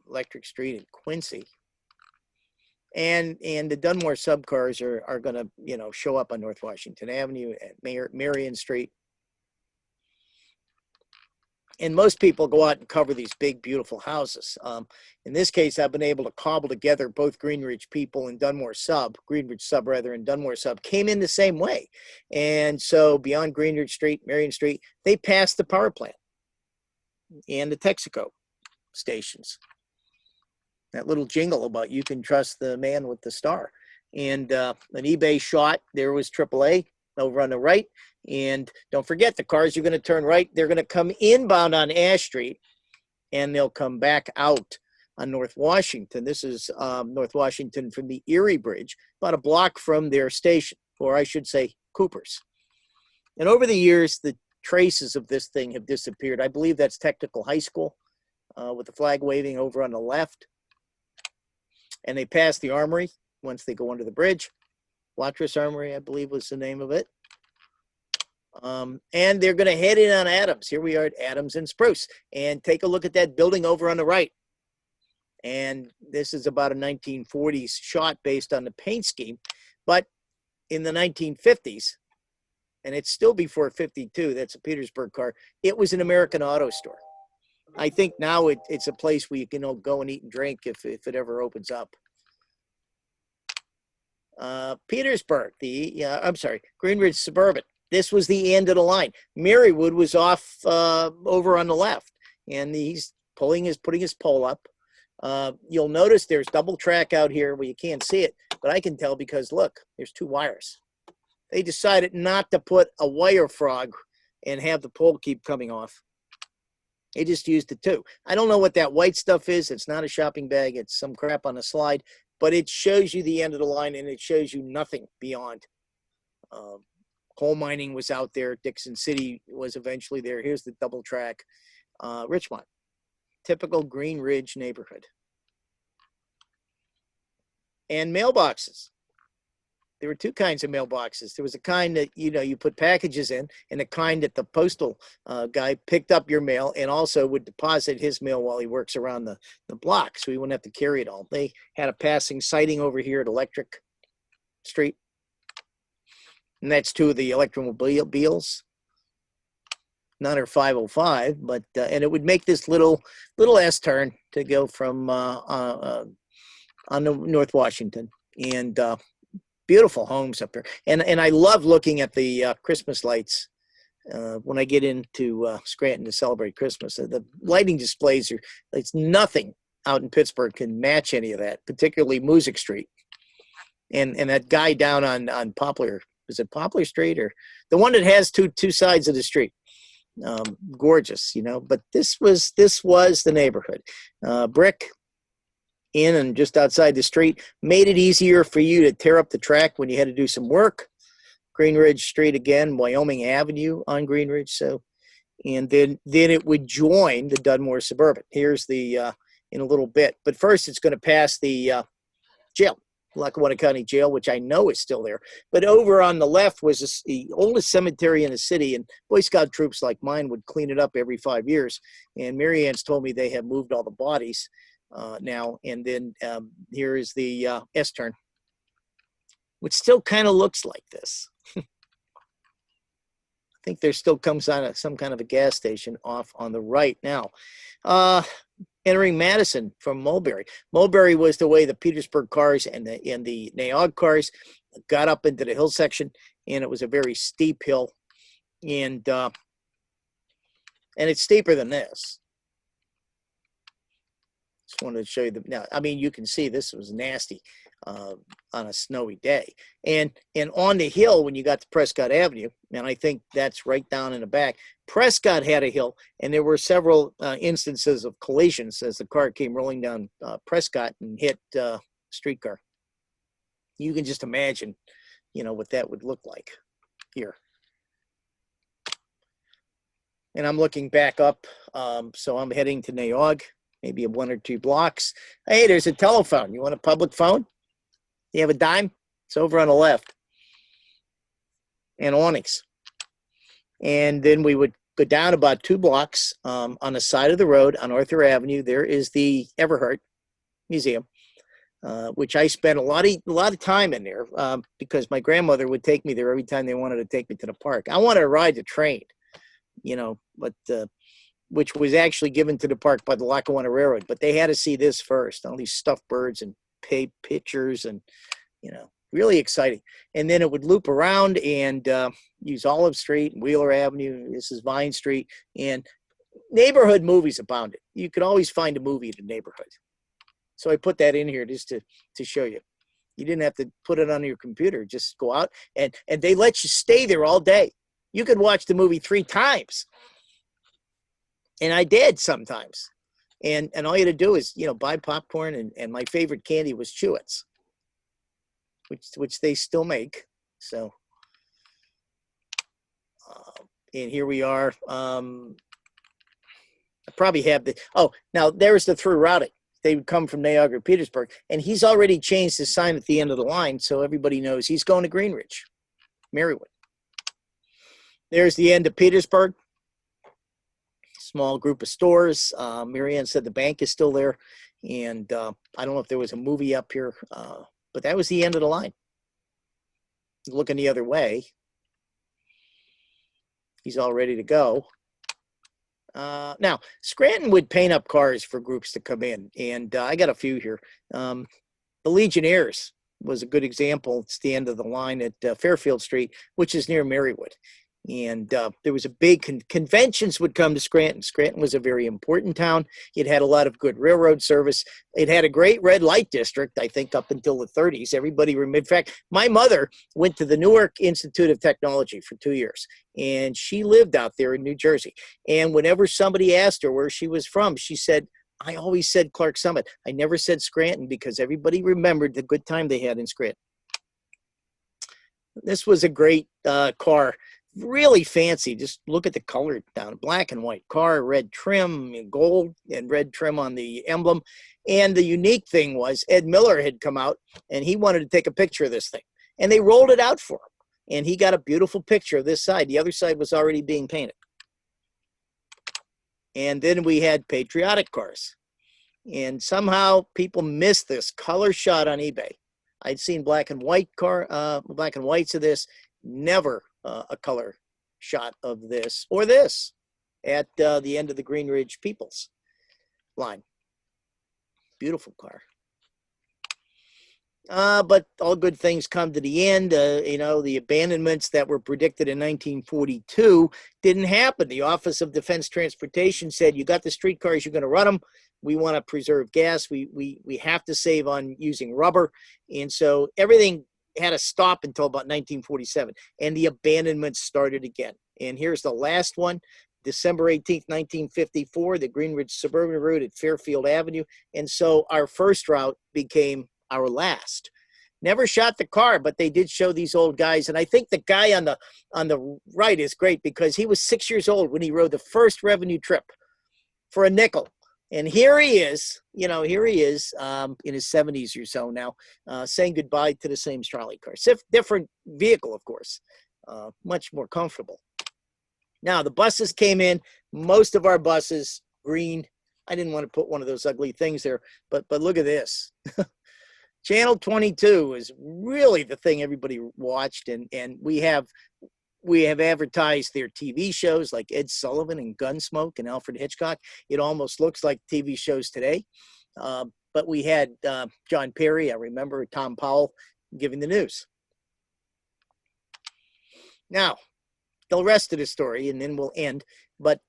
Electric Street and Quincy. And the Dunmore subcars are going to, show up on North Washington Avenue at Marion Street. And most people go out and cover these big, beautiful houses. In this case, I've been able to cobble together both Greenridge people and Greenridge sub and Dunmore sub came in the same way. And so beyond Greenridge Street, Marion Street, they passed the power plant and the Texaco stations. That little jingle about you can trust the man with the star. And an eBay shot, there was AAA over on the right. And don't forget, the cars are going to turn right. They're going to come inbound on Ash Street, and they'll come back out on North Washington. This is North Washington from the Erie Bridge, about a block from their station, or I should say Cooper's. And over the years, the traces of this thing have disappeared. I believe that's Technical High School with the flag waving over on the left. And they pass the Armory once they go under the bridge. Watrous Armory, I believe, was the name of it. And they're going to head in on Adams. Here we are at Adams and Spruce. And take a look at that building over on the right. And this is about a 1940s shot based on the paint scheme. But in the 1950s, and it's still before 52, that's a Petersburg car, it was an American Auto Store. I think now it's a place where you can go and eat and drink if it ever opens up. Petersburg, Greenridge Suburban. This was the end of the line. Marywood was off over on the left, and he's putting his pole up, You'll notice there's double track out here where you can't see it, but I can tell because look, there's 2 wires. They decided not to put a wire frog and have the pole keep coming off. They just used the 2. I don't know what that white stuff is. It's not a shopping bag. It's some crap on a slide, but it shows you the end of the line and it shows you nothing beyond. Coal mining was out there. Dixon City was eventually there. Here's the double track. Richmond, typical Green Ridge neighborhood. And mailboxes. There were 2 kinds of mailboxes. There was a kind that, you put packages in, and the kind that the postal guy picked up your mail and also would deposit his mail while he works around the block, so he wouldn't have to carry it all. They had a passing sighting over here at Electric Street. And that's 2 of the electromobiles. None are 505, but and it would make this little S-turn to go from on the North Washington, and beautiful homes up there. And I love looking at the Christmas lights when I get into Scranton to celebrate Christmas. The lighting displays it's nothing out in Pittsburgh can match any of that, particularly Music Street, and that guy down on Poplar. Is it Poplar Street or the one that has two sides of the street? Gorgeous, but this was the neighborhood. Brick in and just outside the street made it easier for you to tear up the track when you had to do some work. Green Ridge Street again, Wyoming Avenue on Green Ridge. So, and then it would join the Dunmore Suburban. Here's the in a little bit, but first it's going to pass the jail. Lackawanna County Jail, which I know is still there. But over on the left was the oldest cemetery in the city, and Boy Scout troops like mine would clean it up every 5 years. And Mary Ann's told me they have moved all the bodies now. And then here is the S-turn, which still kind of looks like this. I think there still comes on some kind of a gas station off on the right now. Entering Madison from Mulberry. Mulberry was the way the Petersburg cars and the Naog cars got up into the hill section, and it was a very steep hill, and it's steeper than this. Just wanted to show you now. I mean, you can see this was nasty on a snowy day, and on the hill when you got to Prescott Avenue, and I think that's right down in the back. Prescott had a hill, and there were several instances of collisions as the car came rolling down Prescott and hit streetcar. You can just imagine, what that would look like here. And I'm looking back up, so I'm heading to Naog, maybe 1 or 2 blocks. Hey, there's a telephone. You want a public phone? You have a dime? It's over on the left. And awnings. And then we would go down about 2 blocks on the side of the road on Arthur Avenue. There is the Everhart Museum, which I spent a lot of time in there because my grandmother would take me there every time they wanted to take me to the park. I wanted to ride the train, but which was actually given to the park by the Lackawanna Railroad. But they had to see this first, all these stuffed birds and pictures and, really exciting. And then it would loop around and use Olive Street and Wheeler Avenue. This is Vine Street, and neighborhood movies abounded. You could always find a movie in the neighborhood. So I put that in here just to show you. You didn't have to put it on your computer. Just go out and they let you stay there all day. You could watch the movie 3 times. And I did sometimes. And all you had to do is, buy popcorn, and my favorite candy was Chew-Its, which they still make. So, and here we are. I probably have now there's the through routing. They would come from Naog or Petersburg, and he's already changed his sign at the end of the line, so everybody knows he's going to Green Ridge, Marywood. There's the end of Petersburg. Small group of stores. Mary Ann said the bank is still there. And I don't know if there was a movie up here, but that was the end of the line. Looking the other way. He's all ready to go. Now, Scranton would paint up cars for groups to come in. And I got a few here. The Legionnaires was a good example. It's the end of the line at Fairfield Street, which is near Marywood. And there was a big conventions would come to Scranton. Scranton was a very important town. It had a lot of good railroad service. It had a great red light district, I think, up until the 30s. Everybody remember. In fact, my mother went to the Newark Institute of Technology for 2 years, and she lived out there in New Jersey. And whenever somebody asked her where she was from, she said, I always said Clark Summit. I never said Scranton because everybody remembered the good time they had in Scranton. This was a great car. Really fancy. Just look at the color down, black and white car, red trim, gold and red trim on the emblem. And the unique thing was Ed Miller had come out and he wanted to take a picture of this thing. And they rolled it out for him. And he got a beautiful picture of this side. The other side was already being painted. And then we had patriotic cars. And somehow people missed this color shot on eBay. I'd seen black and white black and whites of this, never a color shot of this or this at the end of the Green Ridge Peoples line. Beautiful car. But all good things come to the end. You know, the abandonments that were predicted in 1942 didn't happen. The Office of Defense Transportation said, you got the streetcars, you're going to run them. We want to preserve gas. We have to save on using rubber. And so everything had to stop until about 1947. And the abandonments started again. And here's the last one. December 18th, 1954, the Greenridge Suburban Route at Fairfield Avenue. And so our first route became our last. Never shot the car, but they did show these old guys. And I think the guy on the right is great because he was 6 years old when he rode the first revenue trip for a nickel. And here he is, you know, here he is in his 70s or so now, saying goodbye to the same trolley car. Different vehicle, of course, much more comfortable. Now, the buses came in, most of our buses, green. I didn't want to put one of those ugly things there, but look at this. Channel 22 is really the thing everybody watched, and we have advertised their TV shows like Ed Sullivan and Gunsmoke and Alfred Hitchcock. It almost looks like TV shows today. But we had John Perry, I remember Tom Powell giving the news. Now, the rest of the story, and then we'll end. But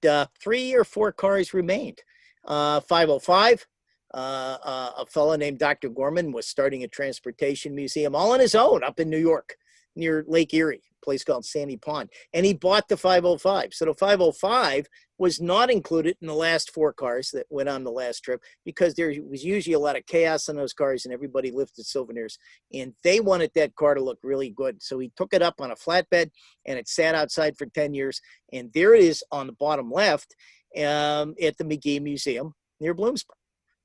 3 or 4 cars remained. 505, a fellow named Dr. Gorman was starting a transportation museum all on his own up in New York near Lake Erie, a place called Sandy Pond. And he bought the 505. So the 505 was not included in the last 4 cars that went on the last trip because there was usually a lot of chaos on those cars and everybody lifted souvenirs. And they wanted that car to look really good. So he took it up on a flatbed and it sat outside for 10 years. And there it is on the bottom left at the McGee Museum near Bloomsburg.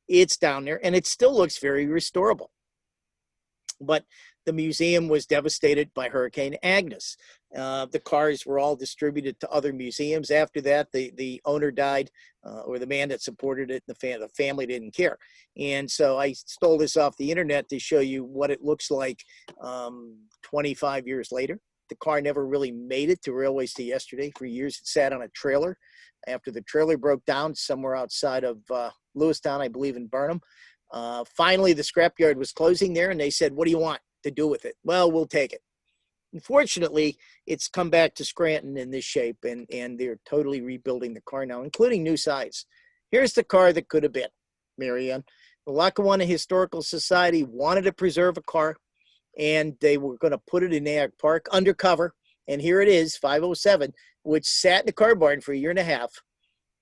It's down there and it still looks very restorable. But the museum was devastated by Hurricane Agnes. The cars were all distributed to other museums. After that, the owner died, or the man that supported it, the family didn't care. And so I stole this off the internet to show you what it looks like 25 years later. The car never really made it to Railways to Yesterday. For years, it sat on a trailer. After the trailer broke down somewhere outside of Lewistown, I believe in Burnham, finally the scrapyard was closing there, and they said, what do you want to do with it? Well, we'll take it. Unfortunately, it's come back to Scranton in this shape, and they're totally rebuilding the car now, including new sides. Here's the car that could have been, Marianne. The Lackawanna Historical Society wanted to preserve a car, and they were going to put it in Nyack Park undercover. And here it is, 507, which sat in the car barn for 1.5 years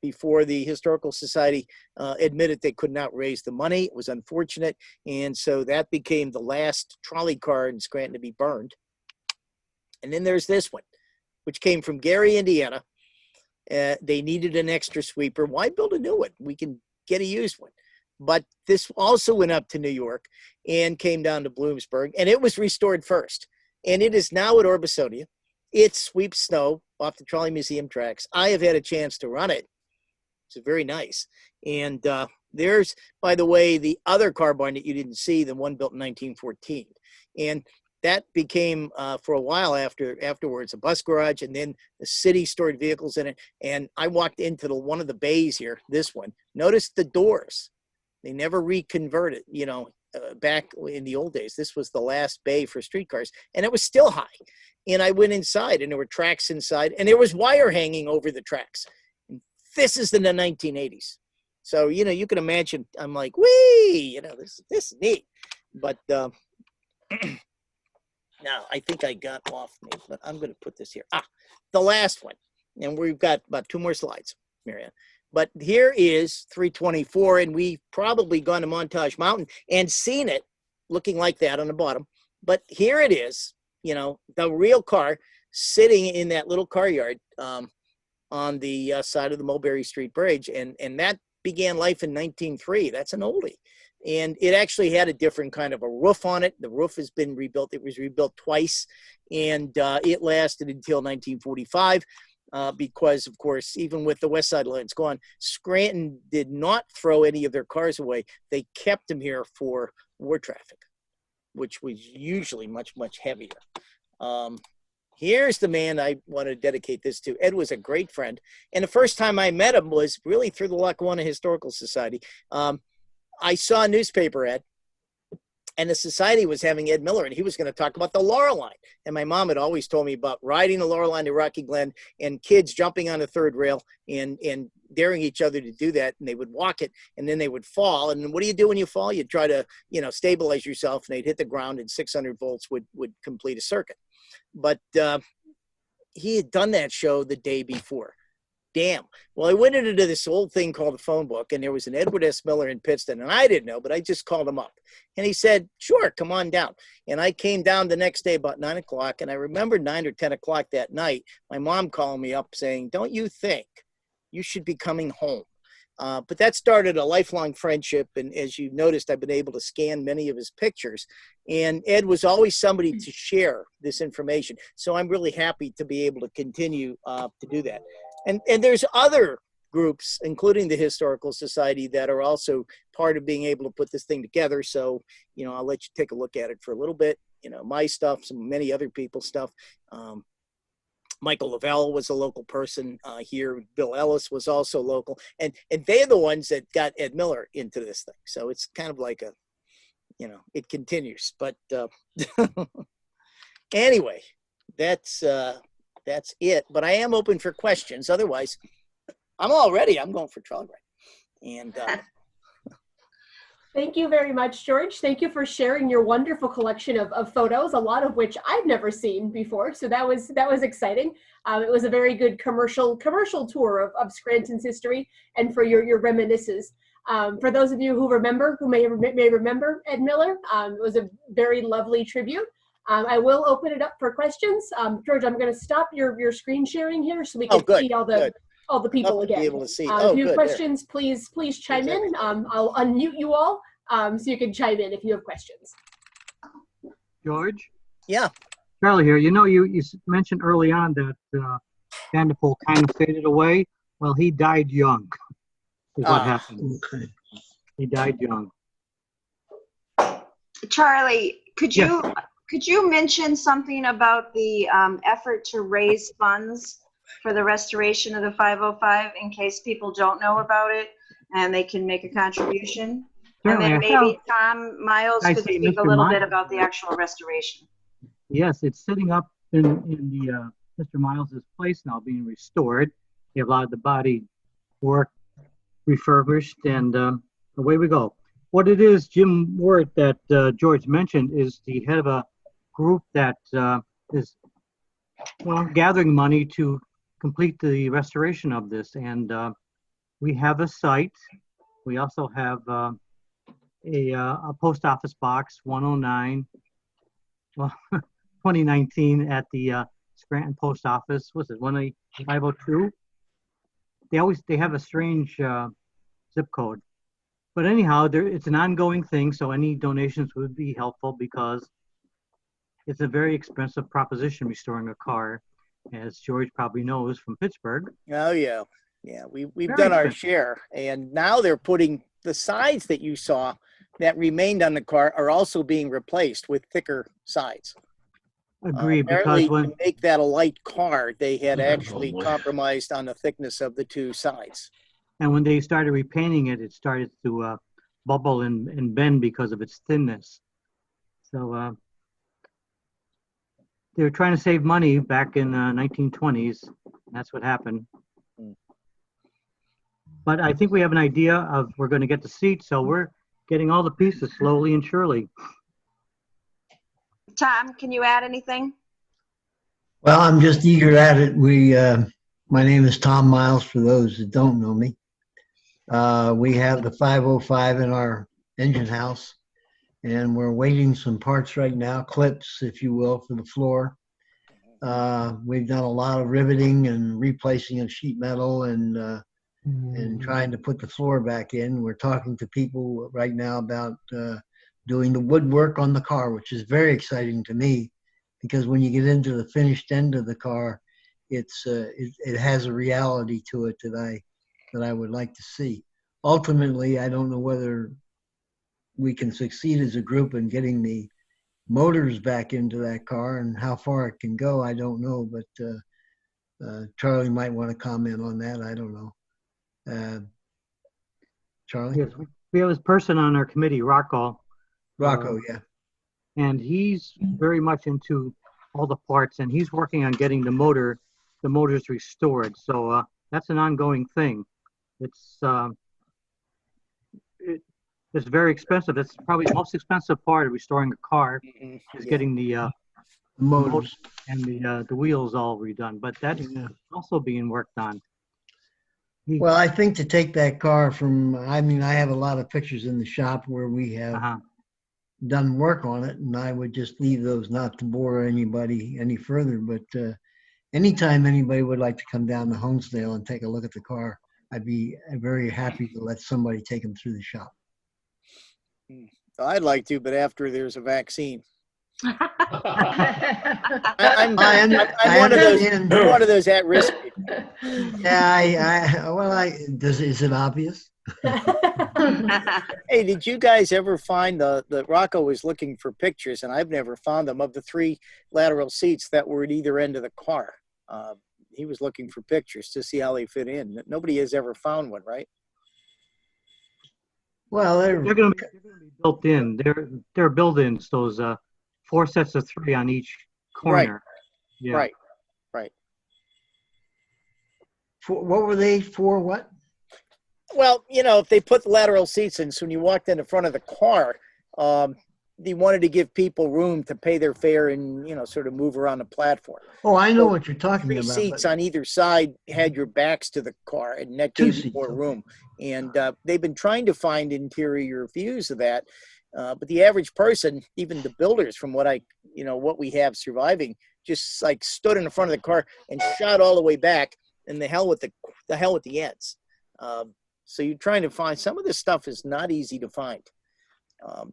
before the Historical Society admitted they could not raise the money. It was unfortunate. And so that became the last trolley car in Scranton to be burned. And then there's this one, which came from Gary, Indiana. They needed an extra sweeper. Why build a new one? We can get a used one. But this also went up to New York and came down to Bloomsburg, and it was restored first. And it is now at Orbisonia. It sweeps snow off the Trolley Museum tracks. I have had a chance to run it. It's very nice. And there's, by the way, the other car barn that you didn't see, the one built in 1914. And that became, for a while afterwards, a bus garage, and then the city stored vehicles in it. And I walked into one of the bays here, this one. Notice the doors. They never reconverted, back in the old days. This was the last bay for streetcars, and it was still high. And I went inside, and there were tracks inside, and there was wire hanging over the tracks. And this is in the 1980s. So, you know, you can imagine, I'm like, wee, you know, this is neat. But now I think I got off me, but I'm going to put this here. The last one. And we've got about 2 more slides, Marianne. But here is 324, and we've probably gone to Montage Mountain and seen it looking like that on the bottom. But here it is, you know, the real car sitting in that little car yard on the side of the Mulberry Street Bridge. And that began life in 1903. That's an oldie. And it actually had a different kind of a roof on it. The roof has been rebuilt. It was rebuilt twice, and it lasted until 1945. Because, of course, even with the West Side Lines gone, Scranton did not throw any of their cars away. They kept them here for war traffic, which was usually much, much heavier. Here's the man I want to dedicate this to. Ed was a great friend. And the first time I met him was really through the Lackawanna Historical Society. I saw a newspaper ad, and the society was having Ed Miller, and he was going to talk about the Laurel Line. And my mom had always told me about riding the Laurel Line to Rocky Glen and kids jumping on the third rail and daring each other to do that. And they would walk it, and then they would fall. And what do you do when you fall? You try to, you know, stabilize yourself, and they'd hit the ground, and 600 volts would complete a circuit. But he had done that show the day before. Damn. Well, I went into this old thing called the phone book, and there was an Edward S. Miller in Pittston, and I didn't know, but I just called him up. And he said, sure, come on down. And I came down the next day about 9 o'clock, and I remember 9 or 10 o'clock that night, my mom calling me up saying, don't you think you should be coming home? But that started a lifelong friendship, and as you noticed, I've been able to scan many of his pictures. And Ed was always somebody to share this information. So I'm really happy to be able to continue to do that. And there's other groups, including the Historical Society, that are also part of being able to put this thing together. So, you know, I'll let you take a look at it for a little bit. You know, my stuff, many other people's stuff. Michael Lavelle was a local person here. Bill Ellis was also local. And they're the ones that got Ed Miller into this thing. So it's kind of like a, you know, it continues. But anyway, that's it. But I am open for questions. Otherwise, I'm all ready. I'm going for trolley ride. And thank you very much, George. Thank you for sharing your wonderful collection of photos, a lot of which I've never seen before. So that was exciting. It was a very good commercial tour of Scranton's history, and for your reminiscences. For those of you who may remember Ed Miller, it was a very lovely tribute. I will open it up for questions. George, I'm going to stop your screen sharing here so we can see all the people again. Be able to see. If you have questions, please chime in. I'll unmute you all so you can chime in if you have questions. George? Yeah. Charlie here. You know, you mentioned early on that Vanderpool kind of faded away. Well, he died young is what happened. Okay. He died young. Charlie, could you mention something about the effort to raise funds for the restoration of the 505 in case people don't know about it and they can make a contribution? Certainly. And then maybe Tom Miles could speak a little bit about the actual restoration. Yes, it's sitting up in the Mr. Miles's place now, being restored. You have a lot of the body work refurbished, and away we go. What it is, Jim Wirt, that George mentioned, is the head of a group that is gathering money to complete the restoration of this. And we have a site. We also have a post office box 109, 2019 at the Scranton post office. What's it, 18502? They have a strange zip code. But anyhow, it's an ongoing thing, so any donations would be helpful because it's a very expensive proposition restoring a car, as George probably knows from Pittsburgh. Oh, yeah. Yeah, we've done our share. And now they're putting the sides that you saw that remained on the car are also being replaced with thicker sides. Agreed, because to make that a light car, they had actually compromised on the thickness of the two sides. And when they started repainting it, it started to bubble and bend because of its thinness. So they were trying to save money back in 1920s. That's what happened. But I think we have an idea of we're going to get the seat, so we're getting all the pieces slowly and surely. Tom, can you add anything? Well, I'm just eager at it. My name is Tom Miles, for those that don't know me. We have the 505 in our engine house, and we're waiting some parts right now, clips, if you will, for the floor. We've done a lot of riveting and replacing of sheet metal and trying to put the floor back in. We're talking to people right now about doing the woodwork on the car, which is very exciting to me, because when you get into the finished end of the car, it has a reality to it that I would like to see. Ultimately, I don't know whether we can succeed as a group in getting the motors back into that car, and how far it can go, I don't know, but Charlie might want to comment on that. I don't know. Charlie? Yes, we have this person on our committee, Rocco. Rocco, yeah. And he's very much into all the parts, and he's working on getting the motors restored. So that's an ongoing thing. It's very expensive. It's probably the most expensive part of restoring a car is getting the Motors and the wheels all redone. But that's also being worked on. Well, I think to take that car from, I mean, I have a lot of pictures in the shop where we have done work on it, and I would just leave those not to bore anybody any further. But anytime anybody would like to come down to Honesdale and take a look at the car, I'd be very happy to let somebody take them through the shop. I'd like to, but after there's a vaccine. I'm one of those at-risk people. Yeah, is it obvious? Hey, did you guys ever find the Rocco was looking for pictures, and I've never found them, of the 3 lateral seats that were at either end of the car? He was looking for pictures to see how they fit in. Nobody has ever found one, right? Well, They're going to be built in. They're built-ins. Those 4 sets of 3 on each corner. Right. Yeah. Right. What were they for? What? Well, if they put the lateral seats in, so when you walked in the front of the car, they wanted to give people room to pay their fare and, sort of move around the platform. Oh, I know what you're talking 3 about. seats on either side had your backs to the car, and that gave you more room. And they've been trying to find interior views of that. But the average person, even the builders, from what we have surviving, just like stood in the front of the car and shot all the way back, and the hell with the ends. So you're trying to find, some of this stuff is not easy to find.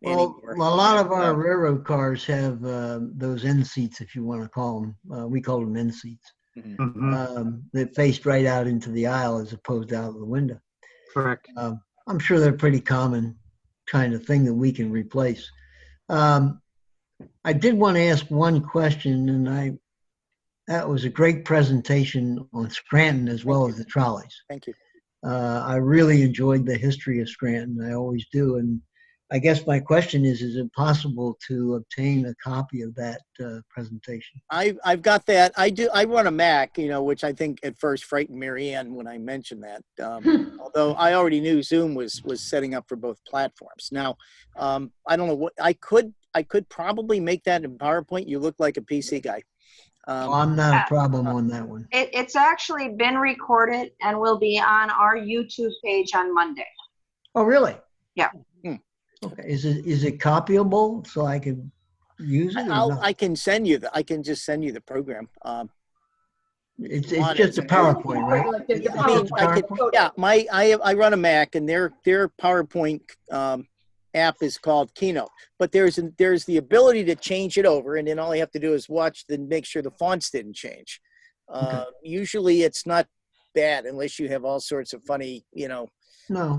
Well, a lot of our railroad cars have those end seats, if you want to call them. We call them end seats. That faced right out into the aisle as opposed to out of the window. Correct. I'm sure they're pretty common kind of thing that we can replace. I did want to ask one question, and that was a great presentation on Scranton as well as the trolleys. Thank you. I really enjoyed the history of Scranton. I always do. And I guess my question is it possible to obtain a copy of that presentation? I've got that. I run a Mac, which I think at first frightened Mary Ann when I mentioned that. Although I already knew Zoom was setting up for both platforms. Now, I don't know what I could probably make that in PowerPoint. You look like a PC guy. I'm not a problem on that one. It's actually been recorded and will be on our YouTube page on Monday. Oh, really? Yeah. Okay. Is it copyable so I can use it? I can send you I can just send you the program. It's just a PowerPoint, right? I run a Mac, and their PowerPoint app is called Keynote, but there's the ability to change it over, and then all you have to do is watch and make sure the fonts didn't change. Usually it's not bad unless you have all sorts of funny,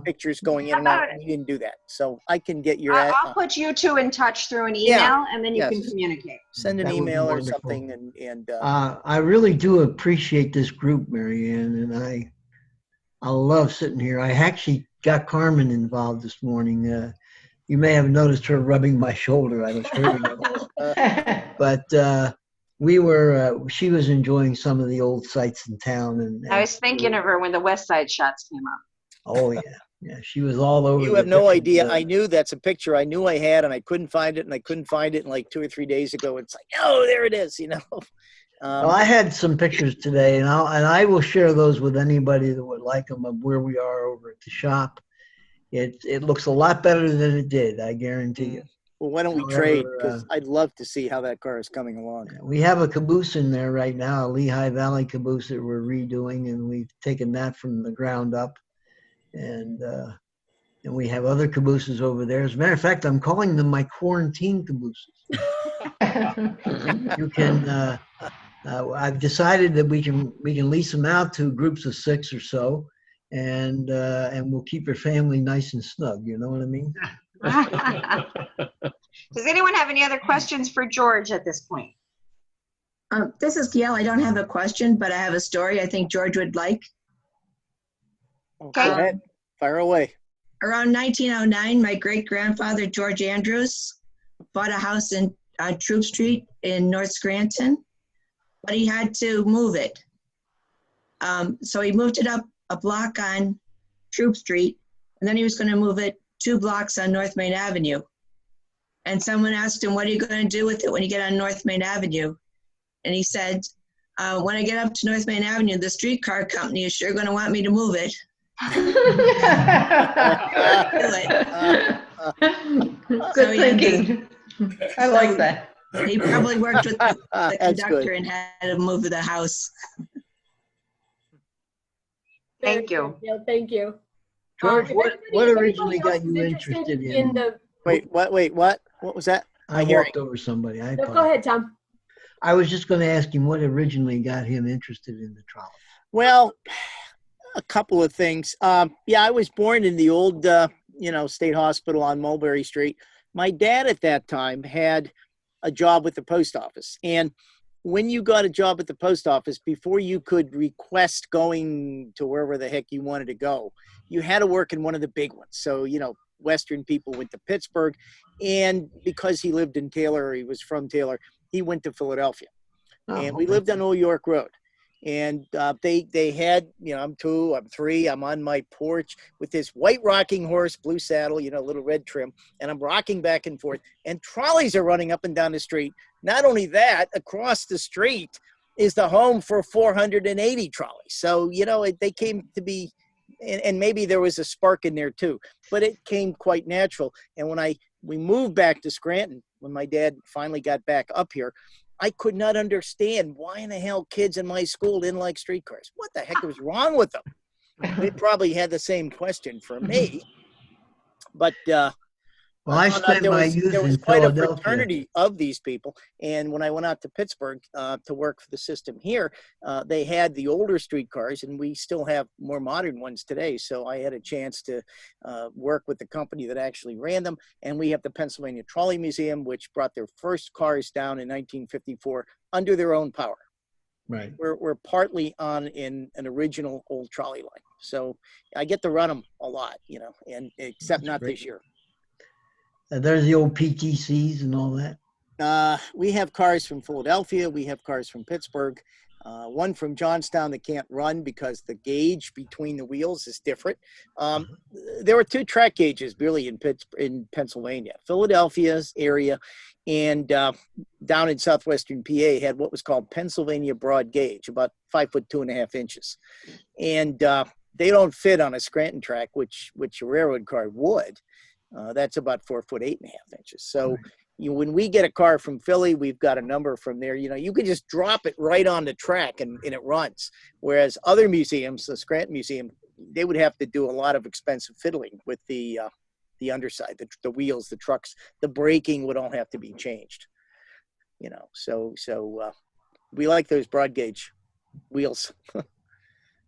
pictures going in and out. You didn't do that, so I can get your. I'll put you two in touch through an email, and then you can communicate. Send an email or something, and. I really do appreciate this group, Mary Ann, and I love sitting here. I actually got Carmen involved this morning. You may have noticed her rubbing my shoulder. I was hurting her. But she was enjoying some of the old sights in town. And I was thinking of her when the West Side shots came up. oh yeah. Yeah, she was all over. You have no idea. I knew that's a picture I knew I had, and I couldn't find it, and I couldn't find it in like 2 or 3 days ago. It's like, oh, there it is, you know. Well, I had some pictures today, and I will share those with anybody that would like them of where we are over at the shop. It looks a lot better than it did, I guarantee you. Well, why don't we trade? Because I'd love to see how that car is coming along. We have a caboose in there right now, a Lehigh Valley caboose that we're redoing, and we've taken that from the ground up. And we have other cabooses over there. As a matter of fact, I'm calling them my quarantine cabooses. You can. I've decided that we can lease them out to groups of 6 or so, and we'll keep your family nice and snug. You know what I mean? Does anyone have any other questions for George at this point? This is Gail. I don't have a question, but I have a story I think George would like. Okay. Go ahead. Fire away. Around 1909, my great-grandfather, George Andrews, bought a house on Troop Street in North Scranton, but he had to move it. So he moved it up a block on Troop Street, and then he was going to move it 2 blocks on North Main Avenue. And someone asked him, what are you going to do with it when you get on North Main Avenue? And he said, when I get up to North Main Avenue, the streetcar company is sure going to want me to move it. Good thinking. I like that. He probably worked with the That's conductor good. and had to move the house. Thank you. Yeah, thank you. George, If what anybody originally else got you is interested in? the? Wait, what? What was that? I hearing. walked over somebody. No, go ahead, Tom. I was just going to ask him what originally got him interested in the trolley. Well, a couple of things. Yeah, I was born in the old, state hospital on Mulberry Street. My dad at that time had a job with the post office. And when you got a job at the post office, before you could request going to wherever the heck you wanted to go, you had to work in one of the big ones. So, Western people went to Pittsburgh. And because he lived in Taylor, or he was from Taylor, he went to Philadelphia. And we lived on Old York Road. And they had, I'm 2, I'm 3, I'm on my porch with this white rocking horse, blue saddle, little red trim, and I'm rocking back and forth. And trolleys are running up and down the street. Not only that, across the street is the home for 480 trolleys. So, they came to be, and maybe there was a spark in there too, but it came quite natural. And when we moved back to Scranton, when my dad finally got back up here, I could not understand why in the hell kids in my school didn't like streetcars. What the heck was wrong with them? They probably had the same question for me. But well, I spent my youth there was in quite a Philadelphia. fraternity of these people. And when I went out to Pittsburgh to work for the system here, they had the older streetcars, and we still have more modern ones today. So I had a chance to work with the company that actually ran them. And we have the Pennsylvania Trolley Museum, which brought their first cars down in 1954 under their own power. Right. We're partly on in an original old trolley line. So I get to run them a lot, and except That's not great. this year. There's the old PTCs and all that. We have cars from Philadelphia. We have cars from Pittsburgh. One from Johnstown that can't run because the gauge between the wheels is different. There were 2 track gauges really in Pennsylvania. Philadelphia's area and down in southwestern PA had what was called Pennsylvania broad gauge, about 5 foot 2.5 inches. And they don't fit on a Scranton track, which a railroad car would. That's about 4 foot 8.5 inches. So when we get a car from Philly, we've got a number from there. You can just drop it right on the track and it runs. Whereas other museums, the Scranton Museum, they would have to do a lot of expensive fiddling with the underside, the wheels, the trucks, the braking would all have to be changed. So we like those broad gauge wheels.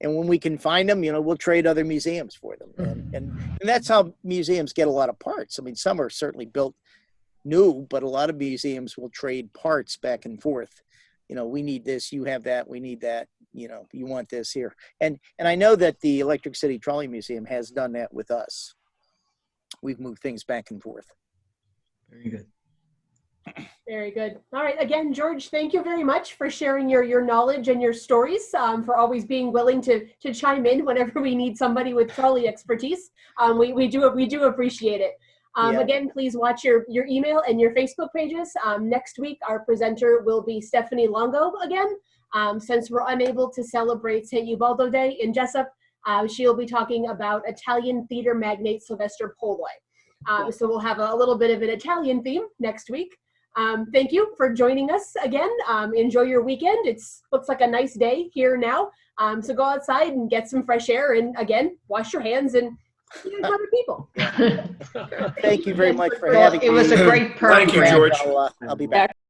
And when we can find them, we'll trade other museums for them. And that's how museums get a lot of parts. I mean, some are certainly built new, but a lot of museums will trade parts back and forth. We need this, you have that, we need that. you want this here. And I know that the Electric City Trolley Museum has done that with us. We've moved things back and forth. Very good. Very good. All right. Again, George, thank you very much for sharing your knowledge and your stories, for always being willing to chime in whenever we need somebody with trolley expertise. We do appreciate it. Yeah. Again, please watch your email and your Facebook pages. Next week, our presenter will be Stephanie Longo again. Since we're unable to celebrate St. Ubaldo Day in Jessup, she'll be talking about Italian theater magnate Sylvester Polloy. So we'll have a little bit of an Italian theme next week. Thank you for joining us again. Enjoy your weekend. Looks like a nice day here now. So go outside and get some fresh air, and again, wash your hands and see other people. Thank you very much for having me. It was a great program. Thank you, George. I'll be back.